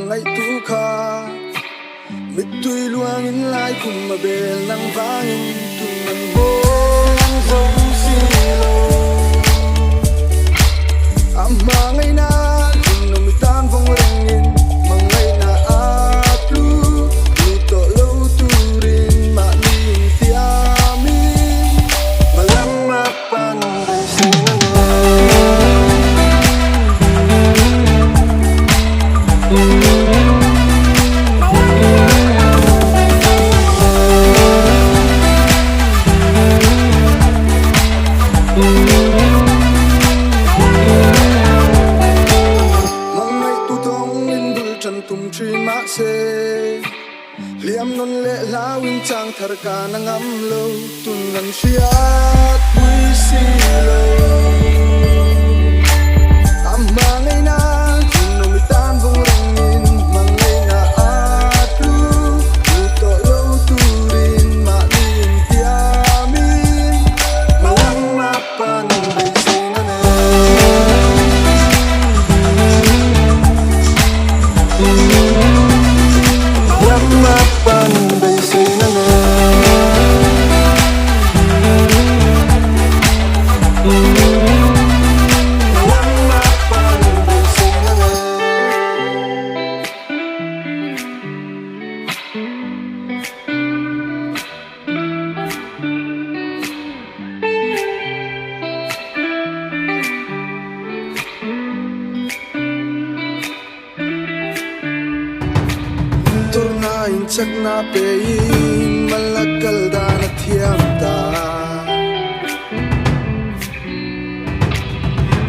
ngay tu kha mit tui luang in lai kum ma bel nang vangin tu man bo ang zong si lo amma ngay na no mi tan vong rengin mang ngay na aplu mi to lo tu rin ma nin tiami malang mapan Beiseina liam non le lawin chang thar ka na ngam lo tun nan shiat pui si lo amma ngai na no mi tan vong rangin mang ngai na atlu tu to lo tu rin ma nin tiamin malang mapan Beiseina ne mapan Beiseina ne mapan Beiseina ne in chak na pein malakal da na thiam ta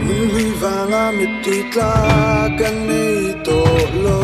min hui vanga mit tui tla kan nei to lo